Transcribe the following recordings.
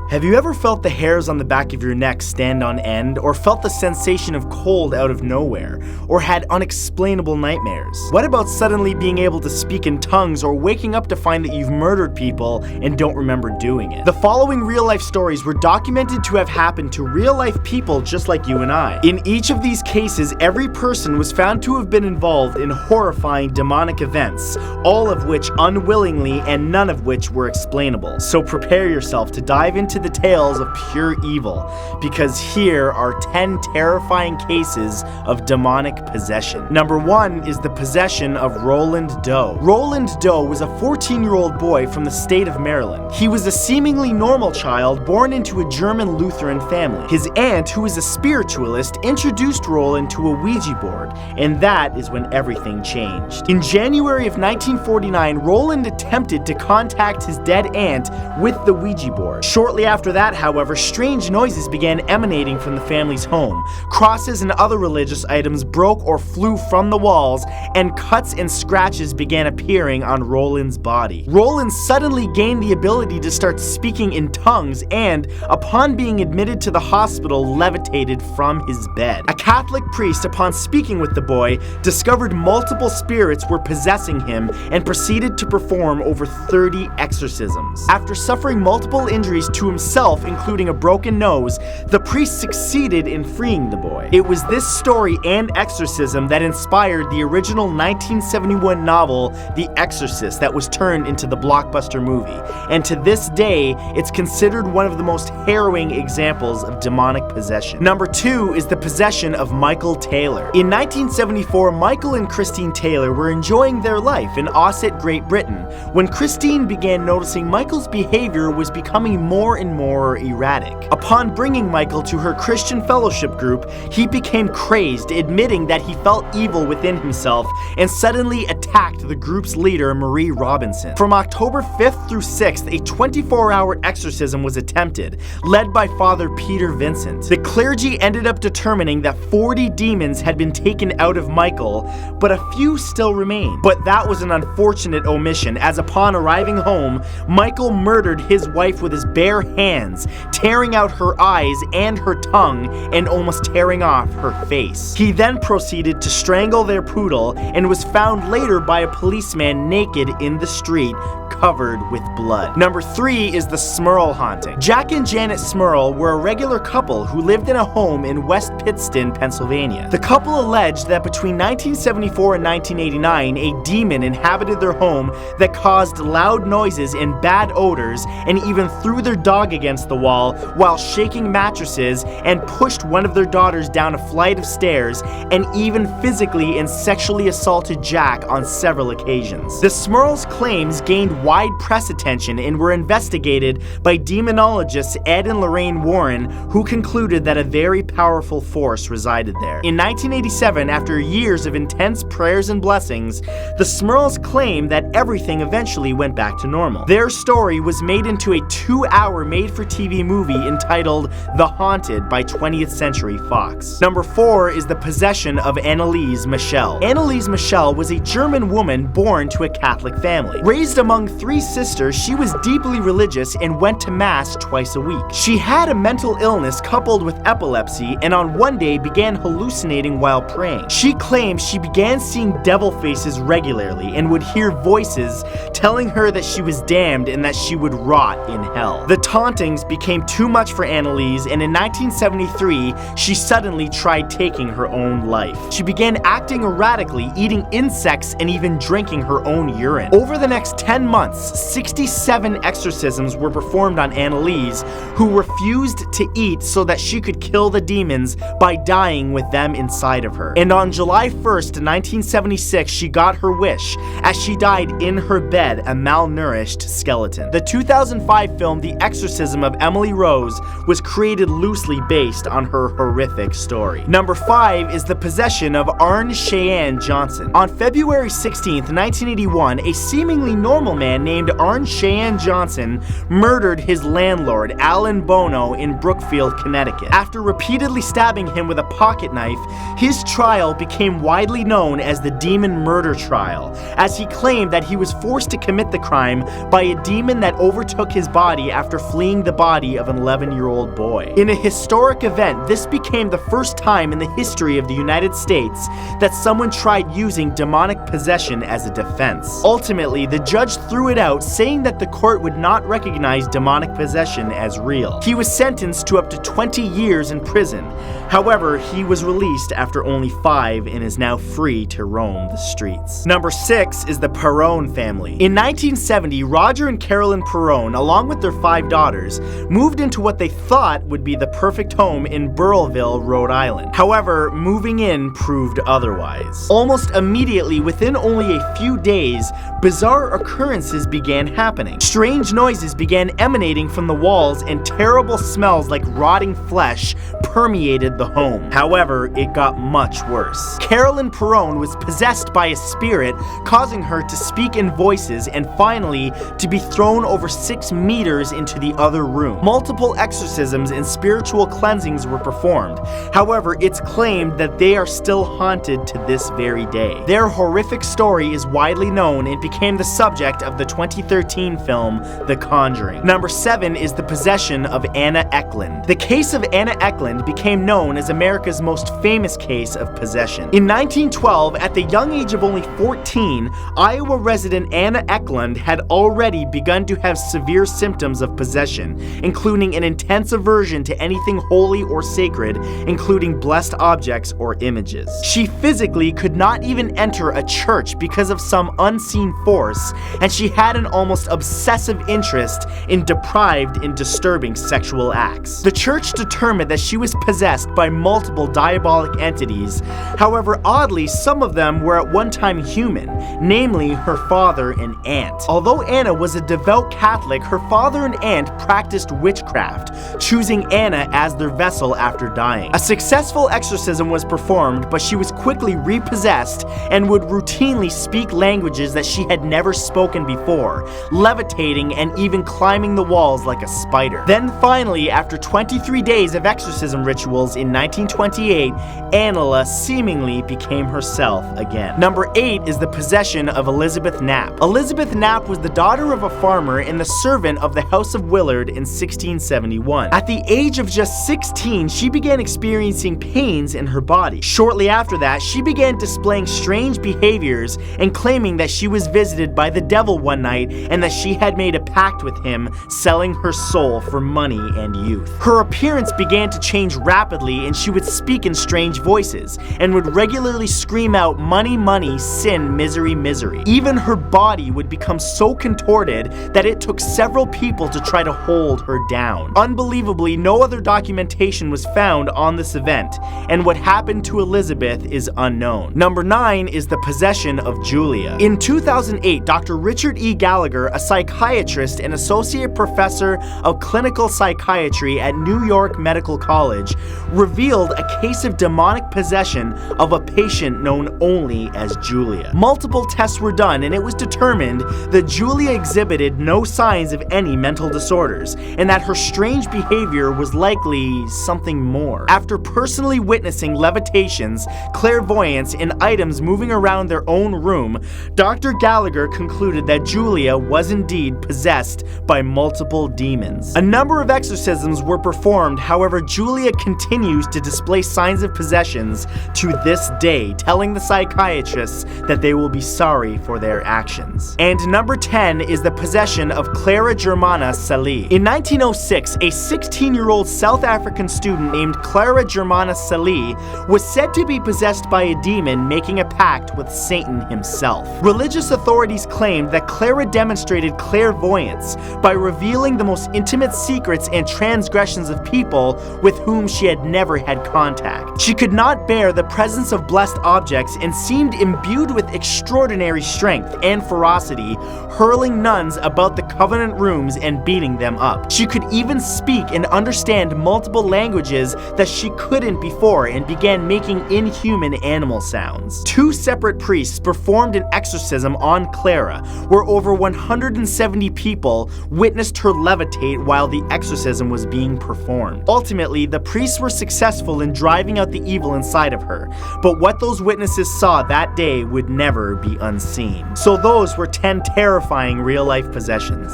Have you ever felt the hairs on the back of your neck stand on end, or felt the sensation of cold out of nowhere, or had unexplainable nightmares? What about suddenly being able to speak in tongues, or waking up to find that you've murdered people and don't remember doing it? The following real-life stories were documented to have happened to real-life people just like you and I. In each of these cases, every person was found to have been involved in horrifying demonic events, all of which unwillingly and none of which were explainable. So prepare yourself to dive into the tales of pure evil, because here are 10 terrifying cases of demonic possession. Number 1 is the possession of Roland Doe. Roland Doe was a 14-year-old boy from the state of Maryland. He was a seemingly normal child born into a German Lutheran family. His aunt, who was a spiritualist, introduced Roland to a Ouija board, and that is when everything changed. In January of 1949, Roland attempted to contact his dead aunt with the Ouija board. Shortly after that, however, strange noises began emanating from the family's home. Crosses and other religious items broke or flew from the walls, and cuts and scratches began appearing on Roland's body. Roland suddenly gained the ability to start speaking in tongues and, upon being admitted to the hospital, levitated from his bed. A Catholic priest, upon speaking with the boy, discovered multiple spirits were possessing him and proceeded to perform over 30 exorcisms. After suffering multiple injuries to himself, including a broken nose, the priest succeeded in freeing the boy. It was this story and exorcism that inspired the original 1971 novel, The Exorcist, that was turned into the blockbuster movie. And to this day, it's considered one of the most harrowing examples of demonic possession. Number 2 is the possession of Michael Taylor. In 1974, Michael and Christine Taylor were enjoying their life in Ossett, Great Britain, when Christine began noticing Michael's behavior was becoming more and more erratic. Upon bringing Michael to her Christian fellowship group, he became crazed, admitting that he felt evil within himself, and suddenly attacked the group's leader, Marie Robinson. From October 5th through 6th, a 24-hour exorcism was attempted, led by Father Peter Vincent. The clergy ended up determining that 40 demons had been taken out of Michael, but a few still remained. But that was an unfortunate omission, as upon arriving home, Michael murdered his wife with his bare hands, tearing out her eyes and her tongue, and almost tearing off her face. He then proceeded to strangle their poodle, and was found later by a policeman naked in the street, covered with blood. Number 3 is the Smurl Haunting. Jack and Janet Smurl were a regular couple who lived in a home in West Pittston, Pennsylvania. The couple alleged that between 1974 and 1989, a demon inhabited their home that caused loud noises and bad odors, and even threw their dog against the wall while shaking mattresses, and pushed one of their daughters down a flight of stairs, and even physically and sexually assaulted Jack on several occasions. The Smurls' claims gained wide press attention and were investigated by demonologists Ed and Lorraine Warren, who concluded that a very powerful force resided there. In 1987, after years of intense prayers and blessings, the Smurls claimed that everything eventually went back to normal. Their story was made into a 2-hour made-for-TV movie entitled The Haunted by 20th Century Fox. Number 4 is the possession of Anneliese Michel. Anneliese Michel was a German woman born to a Catholic family. Raised among 3 sisters, she was deeply religious and went to Mass twice a week. She had a mental illness coupled with epilepsy, and on one day began hallucinating while praying. She claimed she began seeing devil faces regularly and would hear voices telling her that she was damned and that she would rot in hell. The tauntings became too much for Anneliese, and in 1973, she suddenly tried taking her own life. She began acting erratically, eating insects, and even drinking her own urine. Over the next 10 months, 67 exorcisms were performed on Anneliese, who refused to eat so that she could kill the demons by dying with them inside of her. And on July 1st, 1976, she got her wish, as she died in her bed, a malnourished skeleton. The 2005 film The Exorcism of Emily Rose was created loosely based on her horrific story. Number 5 is the possession of Arne Cheyenne Johnson. On February 16th, 1981, a seemingly normal man named Arn Cheyenne Johnson murdered his landlord, Alan Bono, in Brookfield, Connecticut. After repeatedly stabbing him with a pocket knife, his trial became widely known as the Demon Murder Trial, as he claimed that he was forced to commit the crime by a demon that overtook his body after fleeing the body of an 11-year-old boy. In a historic event, this became the first time in the history of the United States that someone tried using demonic possession as a defense. Ultimately, the judge threw it out, saying that the court would not recognize demonic possession as real. He was sentenced to up to 20 years in prison. However, he was released after only 5 and is now free to roam the streets. Number 6 is the Perrone family. In 1970, Roger and Carolyn Perrone, along with their 5 daughters, moved into what they thought would be the perfect home in Burrillville, Rhode Island. However, moving in proved otherwise. Almost immediately, within only a few days, bizarre occurrences began happening. Strange noises began emanating from the walls, and terrible smells like rotting flesh permeated the home. However, it got much worse. Carolyn Perrone was possessed by a spirit, causing her to speak in voices and finally to be thrown over 6 meters into the other room. Multiple exorcisms and spiritual cleansings were performed. However, it's claimed that they are still haunted to this very day. Their horrific story is widely known and became the subject of the 2013 film The Conjuring. Number 7 is the possession of Anna Eklund. The case of Anna Eklund became known as America's most famous case of possession. In 1912, at the young age of only 14, Iowa resident Anna Eklund had already begun to have severe symptoms of possession, including an intense aversion to anything holy or sacred, including blessed objects or images. She physically could not even enter a church because of some unseen force, and she had an almost obsessive interest in depraved and disturbing sexual acts. The church determined that she was possessed by multiple diabolic entities. However, oddly, some of them were at one time human, namely her father and aunt. Although Anna was a devout Catholic, her father and aunt practiced witchcraft, choosing Anna as their vessel after dying. A successful exorcism was performed, but she was quickly repossessed and would routinely speak languages that she had never spoken before, levitating and even climbing the walls like a spider. Then finally, after 23 days of exorcism rituals in 1928, Annela seemingly became herself again. Number 8 is the possession of Elizabeth Knapp. Elizabeth Knapp was the daughter of a farmer and the servant of the House of Willard in 1671. At the age of just 16, she began experiencing pains in her body. Shortly after that, she began displaying strange behaviors and claiming that she was visited by the devil one night and that she had made a pact with him, selling her soul for money and youth. Her appearance began to change rapidly, and she would speak in strange voices and would regularly scream out, "Money, money, sin, misery, misery." Even her body would become so contorted that it took several people to try to hold her down. Unbelievably, no other documentation was found on this event, and what happened to Elizabeth is unknown. Number 9 is the possession of Julia. In 2008, Dr. Richard E. Gallagher, a psychiatrist and associate professor of clinical psychiatry at New York Medical College, revealed a case of demonic possession of a patient known only as Julia. Multiple tests were done, and it was determined that Julia exhibited no signs of any mental disorders, and that her strange behavior was likely something more. After personally witnessing levitations, clairvoyance, and items moving around their own room, Dr. Gallagher concluded that Julia was indeed possessed by multiple demons. A number of exorcisms were performed. However, Julia continues to display signs of possessions to this day, telling the psychiatrists that they will be sorry for their actions. And number 10 is the possession of Clara Germana Salih. In 1906, a 16-year-old South African student named Clara Germana Salih was said to be possessed by a demon, making a pact with Satan himself. Religious authorities claimed that Clara demonstrated clairvoyance by revealing the most intimate secrets and transgressions of people with whom she had never had contact. She could not bear the presence of blessed objects and seemed imbued with extraordinary strength and ferocity, hurling nuns about the covenant rooms and beating them up. She could even speak and understand multiple languages that she couldn't before and began making inhuman animal sounds. 2 separate priests performed an exorcism on Clara, where over 170 people witnessed her levitate while the exorcism was being performed. Ultimately, the priests were successful in driving out the evil inside of her, but what those witnesses saw that day would never be unseen. So those were 10 terrifying real-life possessions.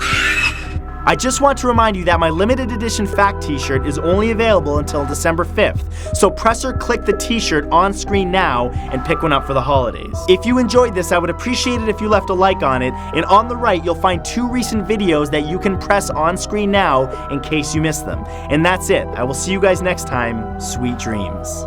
I just want to remind you that my limited edition fact t-shirt is only available until December 5th, so press or click the t-shirt on screen now and pick one up for the holidays. If you enjoyed this, I would appreciate it if you left a like on it, and on the right you'll find 2 recent videos that you can press on screen now in case you missed them. And that's it. I will see you guys next time. Sweet dreams.